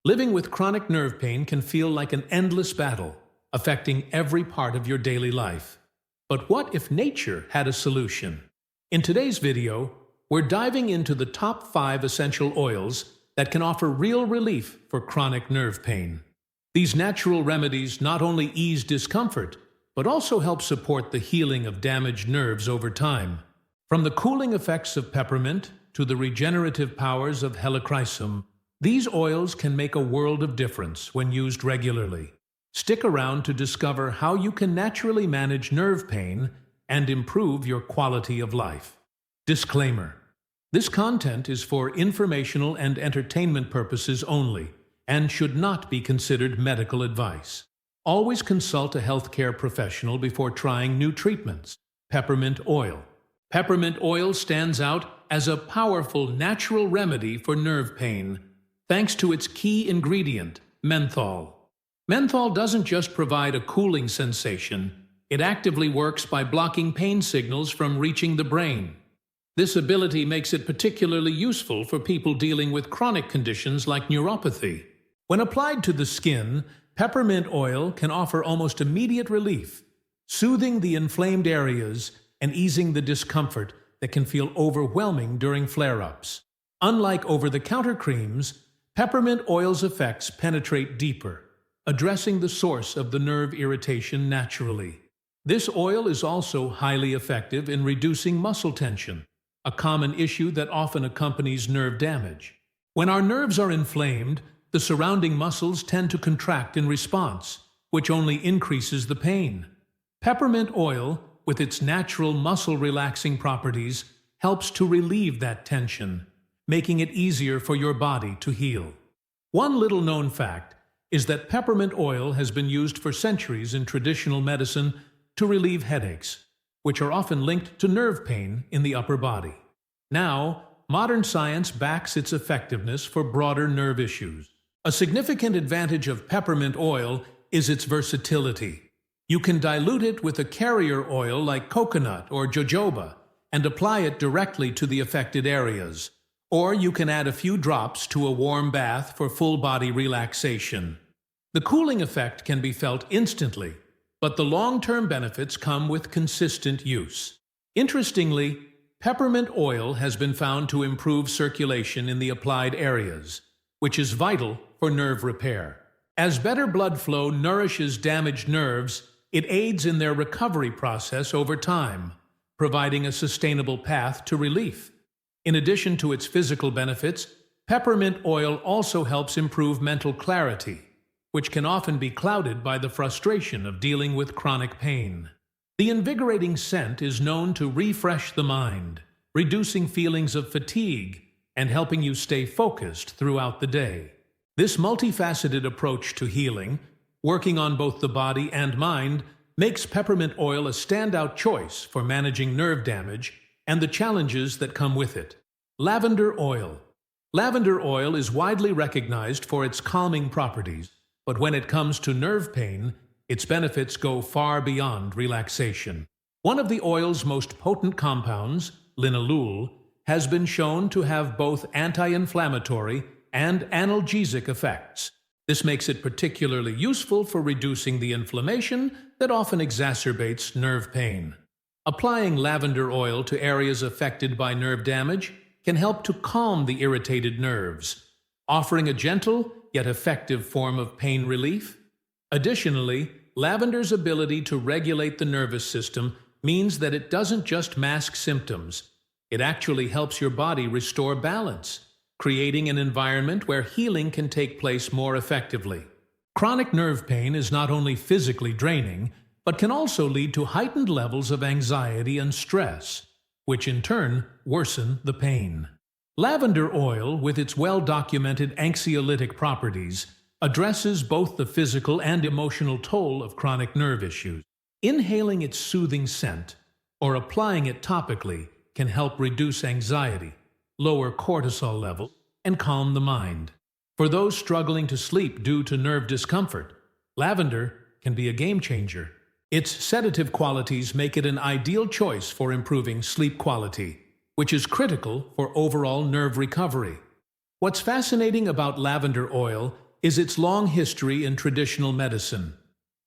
Living with chronic nerve pain can feel like an endless battle, affecting every part of your daily life. But what if nature had a solution? In today's video, we're diving into the top 5 essential oils that can offer real relief for chronic nerve pain. These natural remedies not only ease discomfort, but also help support the healing of damaged nerves over time. From the cooling effects of peppermint to the regenerative powers of helichrysum, these oils can make a world of difference when used regularly. Stick around to discover how you can naturally manage nerve pain and improve your quality of life. Disclaimer: this content is for informational and entertainment purposes only and should not be considered medical advice. Always consult a healthcare professional before trying new treatments. Peppermint oil. Peppermint oil stands out as a powerful natural remedy for nerve pain, thanks to its key ingredient, menthol. Menthol doesn't just provide a cooling sensation, it actively works by blocking pain signals from reaching the brain. This ability makes it particularly useful for people dealing with chronic conditions like neuropathy. When applied to the skin, peppermint oil can offer almost immediate relief, soothing the inflamed areas and easing the discomfort that can feel overwhelming during flare-ups. Unlike over-the-counter creams, peppermint oil's effects penetrate deeper, addressing the source of the nerve irritation naturally. This oil is also highly effective in reducing muscle tension, a common issue that often accompanies nerve damage. When our nerves are inflamed, the surrounding muscles tend to contract in response, which only increases the pain. Peppermint oil, with its natural muscle-relaxing properties, helps to relieve that tension, making it easier for your body to heal. One little-known fact is that peppermint oil has been used for centuries in traditional medicine to relieve headaches, which are often linked to nerve pain in the upper body. Now, modern science backs its effectiveness for broader nerve issues. A significant advantage of peppermint oil is its versatility. You can dilute it with a carrier oil like coconut or jojoba and apply it directly to the affected areas. Or you can add a few drops to a warm bath for full-body relaxation. The cooling effect can be felt instantly, but the long-term benefits come with consistent use. Interestingly, peppermint oil has been found to improve circulation in the applied areas, which is vital for nerve repair. As better blood flow nourishes damaged nerves, it aids in their recovery process over time, providing a sustainable path to relief. In addition to its physical benefits, peppermint oil also helps improve mental clarity, which can often be clouded by the frustration of dealing with chronic pain. The invigorating scent is known to refresh the mind, reducing feelings of fatigue and helping you stay focused throughout the day. This multifaceted approach to healing, working on both the body and mind, makes peppermint oil a standout choice for managing nerve damage and the challenges that come with it. Lavender oil. Lavender oil is widely recognized for its calming properties, but when it comes to nerve pain, its benefits go far beyond relaxation. One of the oil's most potent compounds, linalool, has been shown to have both anti-inflammatory and analgesic effects. This makes it particularly useful for reducing the inflammation that often exacerbates nerve pain. Applying lavender oil to areas affected by nerve damage can help to calm the irritated nerves, offering a gentle yet effective form of pain relief. Additionally, lavender's ability to regulate the nervous system means that it doesn't just mask symptoms, it actually helps your body restore balance, creating an environment where healing can take place more effectively. Chronic nerve pain is not only physically draining, but can also lead to heightened levels of anxiety and stress, which in turn worsen the pain. Lavender oil, with its well-documented anxiolytic properties, addresses both the physical and emotional toll of chronic nerve issues. Inhaling its soothing scent or applying it topically can help reduce anxiety, lower cortisol levels, and calm the mind. For those struggling to sleep due to nerve discomfort, lavender can be a game-changer. Its sedative qualities make it an ideal choice for improving sleep quality, which is critical for overall nerve recovery. What's fascinating about lavender oil is its long history in traditional medicine.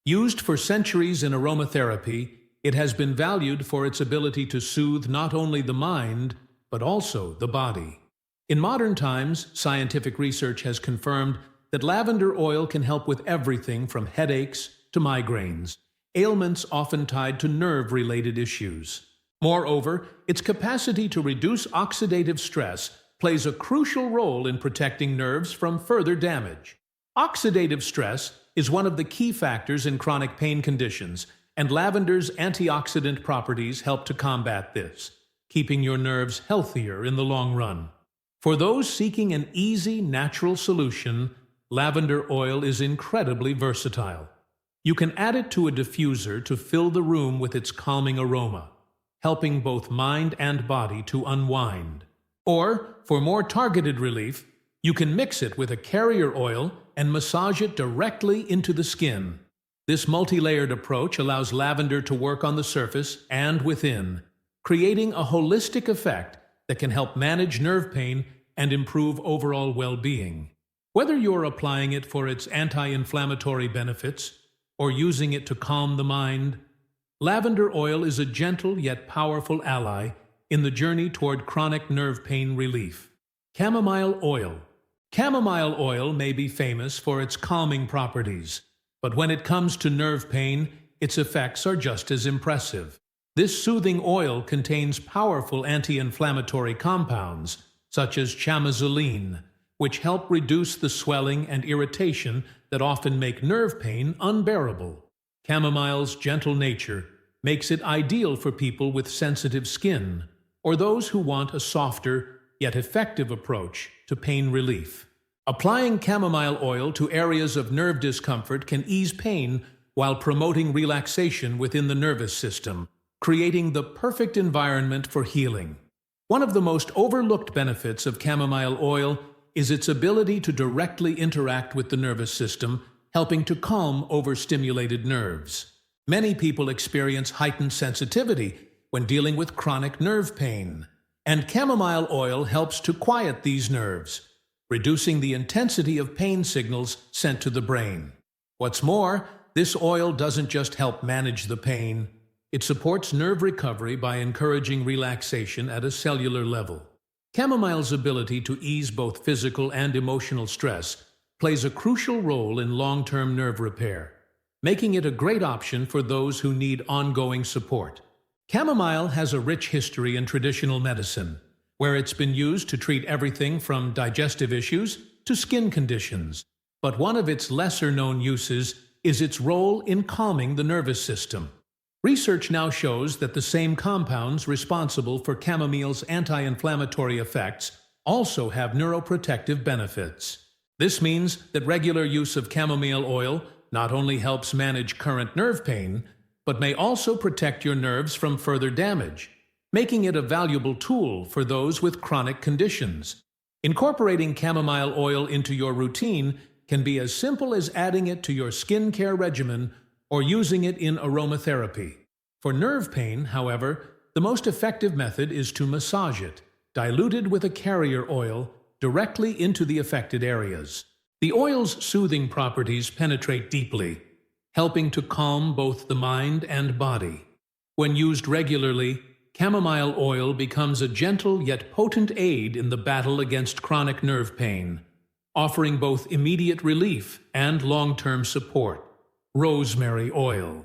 Used for centuries in aromatherapy, it has been valued for its ability to soothe not only the mind, but also the body. In modern times, scientific research has confirmed that lavender oil can help with everything from headaches to migraines, ailments often tied to nerve-related issues. Moreover, its capacity to reduce oxidative stress plays a crucial role in protecting nerves from further damage. Oxidative stress is one of the key factors in chronic pain conditions, and lavender's antioxidant properties help to combat this, keeping your nerves healthier in the long run. For those seeking an easy, natural solution, lavender oil is incredibly versatile. You can add it to a diffuser to fill the room with its calming aroma, helping both mind and body to unwind. Or, for more targeted relief, you can mix it with a carrier oil and massage it directly into the skin. This multi-layered approach allows lavender to work on the surface and within, creating a holistic effect that can help manage nerve pain and improve overall well-being. Whether you're applying it for its anti-inflammatory benefits or using it to calm the mind, lavender oil is a gentle yet powerful ally in the journey toward chronic nerve pain relief. Chamomile oil. Chamomile oil may be famous for its calming properties, but when it comes to nerve pain, its effects are just as impressive. This soothing oil contains powerful anti-inflammatory compounds, such as chamomile, which help reduce the swelling and irritation that often make nerve pain unbearable. Chamomile's gentle nature makes it ideal for people with sensitive skin, or those who want a softer yet effective approach to pain relief. Applying chamomile oil to areas of nerve discomfort can ease pain while promoting relaxation within the nervous system, creating the perfect environment for healing. One of the most overlooked benefits of chamomile oil is its ability to directly interact with the nervous system, helping to calm overstimulated nerves. Many people experience heightened sensitivity when dealing with chronic nerve pain, and chamomile oil helps to quiet these nerves, reducing the intensity of pain signals sent to the brain. What's more, this oil doesn't just help manage the pain, it supports nerve recovery by encouraging relaxation at a cellular level. Chamomile's ability to ease both physical and emotional stress plays a crucial role in long-term nerve repair, making it a great option for those who need ongoing support. Chamomile has a rich history in traditional medicine, where it's been used to treat everything from digestive issues to skin conditions. But one of its lesser-known uses is its role in calming the nervous system. Research now shows that the same compounds responsible for chamomile's anti-inflammatory effects also have neuroprotective benefits. This means that regular use of chamomile oil not only helps manage current nerve pain, but may also protect your nerves from further damage, making it a valuable tool for those with chronic conditions. Incorporating chamomile oil into your routine can be as simple as adding it to your skincare regimen or using it in aromatherapy. For nerve pain, however, the most effective method is to massage it, diluted with a carrier oil, directly into the affected areas. The oil's soothing properties penetrate deeply, helping to calm both the mind and body. When used regularly, chamomile oil becomes a gentle yet potent aid in the battle against chronic nerve pain, offering both immediate relief and long-term support. Rosemary oil.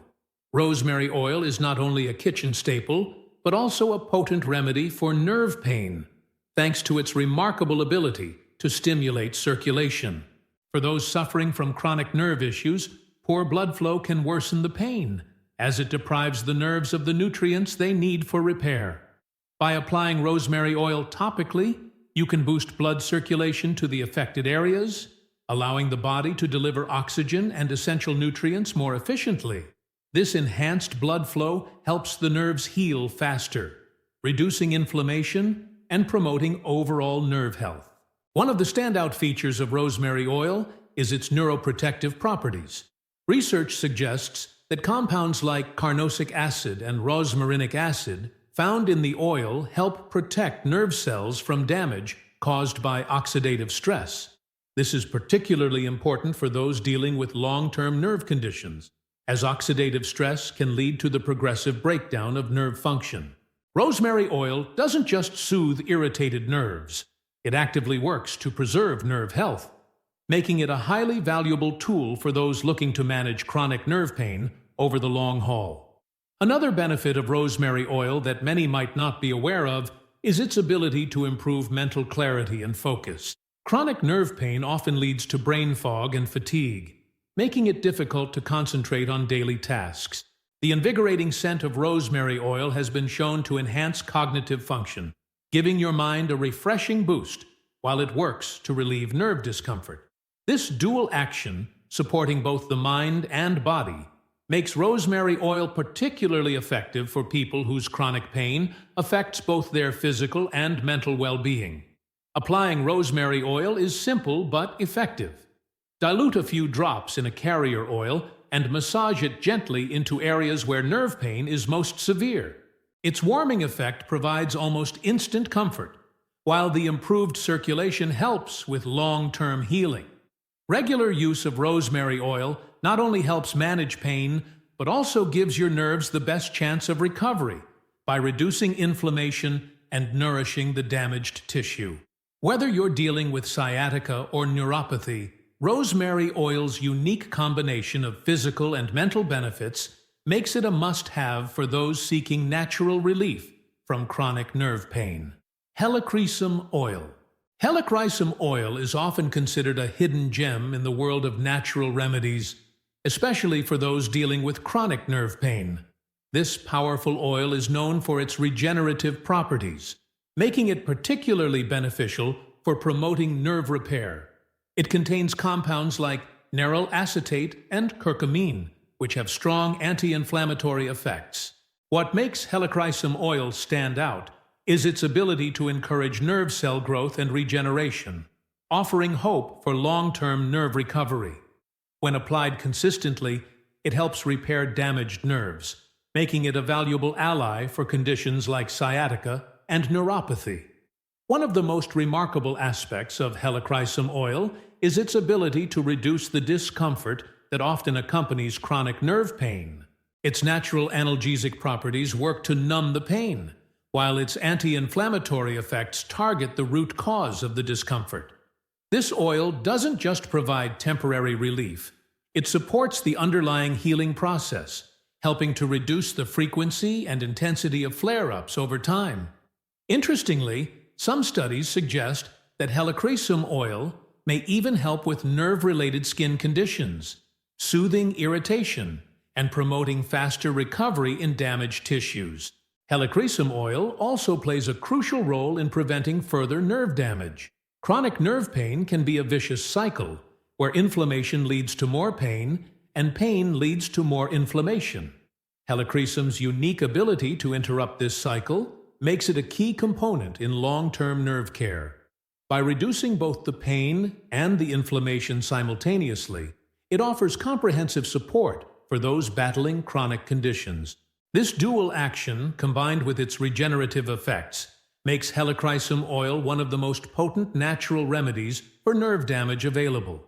Rosemary oil is not only a kitchen staple, but also a potent remedy for nerve pain, thanks to its remarkable ability to stimulate circulation. For those suffering from chronic nerve issues, poor blood flow can worsen the pain, as it deprives the nerves of the nutrients they need for repair. By applying rosemary oil topically, you can boost blood circulation to the affected areas, allowing the body to deliver oxygen and essential nutrients more efficiently. This enhanced blood flow helps the nerves heal faster, reducing inflammation and promoting overall nerve health. One of the standout features of rosemary oil is its neuroprotective properties. Research suggests that compounds like carnosic acid and rosmarinic acid found in the oil help protect nerve cells from damage caused by oxidative stress. This is particularly important for those dealing with long-term nerve conditions, as oxidative stress can lead to the progressive breakdown of nerve function. Rosemary oil doesn't just soothe irritated nerves, it actively works to preserve nerve health, making it a highly valuable tool for those looking to manage chronic nerve pain over the long haul. Another benefit of rosemary oil that many might not be aware of is its ability to improve mental clarity and focus. Chronic nerve pain often leads to brain fog and fatigue, making it difficult to concentrate on daily tasks. The invigorating scent of rosemary oil has been shown to enhance cognitive function, giving your mind a refreshing boost while it works to relieve nerve discomfort. This dual action, supporting both the mind and body, makes rosemary oil particularly effective for people whose chronic pain affects both their physical and mental well-being. Applying rosemary oil is simple but effective. Dilute a few drops in a carrier oil and massage it gently into areas where nerve pain is most severe. Its warming effect provides almost instant comfort, while the improved circulation helps with long-term healing. Regular use of rosemary oil not only helps manage pain, but also gives your nerves the best chance of recovery by reducing inflammation and nourishing the damaged tissue. Whether you're dealing with sciatica or neuropathy, rosemary oil's unique combination of physical and mental benefits makes it a must-have for those seeking natural relief from chronic nerve pain. Helichrysum oil. Helichrysum oil is often considered a hidden gem in the world of natural remedies, especially for those dealing with chronic nerve pain. This powerful oil is known for its regenerative properties, making it particularly beneficial for promoting nerve repair. It contains compounds like neryl acetate and curcumin, which have strong anti-inflammatory effects. What makes helichrysum oil stand out is its ability to encourage nerve cell growth and regeneration, offering hope for long-term nerve recovery. When applied consistently, it helps repair damaged nerves, making it a valuable ally for conditions like sciatica and neuropathy. One of the most remarkable aspects of helichrysum oil is its ability to reduce the discomfort that often accompanies chronic nerve pain. Its natural analgesic properties work to numb the pain, while its anti-inflammatory effects target the root cause of the discomfort. This oil doesn't just provide temporary relief, it supports the underlying healing process, helping to reduce the frequency and intensity of flare-ups over time. Interestingly, some studies suggest that helichrysum oil may even help with nerve-related skin conditions, soothing irritation, and promoting faster recovery in damaged tissues. Helichrysum oil also plays a crucial role in preventing further nerve damage. Chronic nerve pain can be a vicious cycle, where inflammation leads to more pain, and pain leads to more inflammation. Helichrysum's unique ability to interrupt this cycle makes it a key component in long-term nerve care. By reducing both the pain and the inflammation simultaneously, it offers comprehensive support for those battling chronic conditions. This dual action, combined with its regenerative effects, makes helichrysum oil one of the most potent natural remedies for nerve damage available.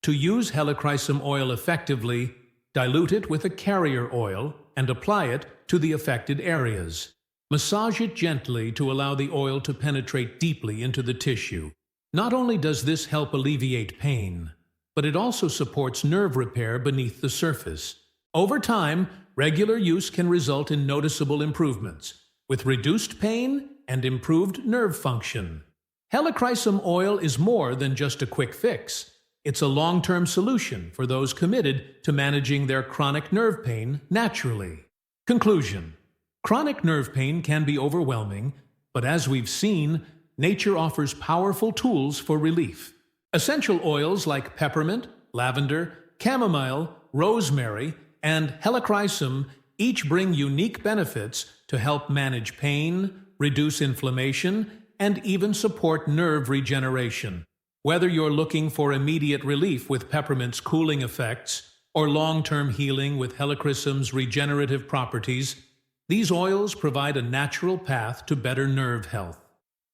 To use helichrysum oil effectively, dilute it with a carrier oil and apply it to the affected areas. Massage it gently to allow the oil to penetrate deeply into the tissue. Not only does this help alleviate pain, but it also supports nerve repair beneath the surface. Over time, regular use can result in noticeable improvements, with reduced pain and improved nerve function. Helichrysum oil is more than just a quick fix. It's a long-term solution for those committed to managing their chronic nerve pain naturally. Conclusion: chronic nerve pain can be overwhelming, but as we've seen, nature offers powerful tools for relief. Essential oils like peppermint, lavender, chamomile, rosemary, and helichrysum each bring unique benefits to help manage pain, reduce inflammation, and even support nerve regeneration. Whether you're looking for immediate relief with peppermint's cooling effects or long-term healing with helichrysum's regenerative properties, these oils provide a natural path to better nerve health.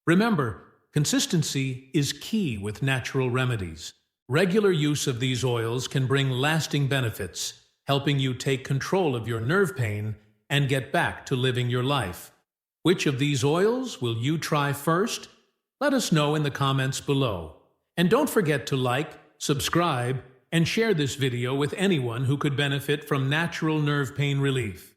Remember, Consistency is key with natural remedies. Regular use of these oils can bring lasting benefits, helping you take control of your nerve pain and get back to living your life. Which of these oils will you try first? Let us know in the comments below. And don't forget to like, subscribe, and share this video with anyone who could benefit from natural nerve pain relief.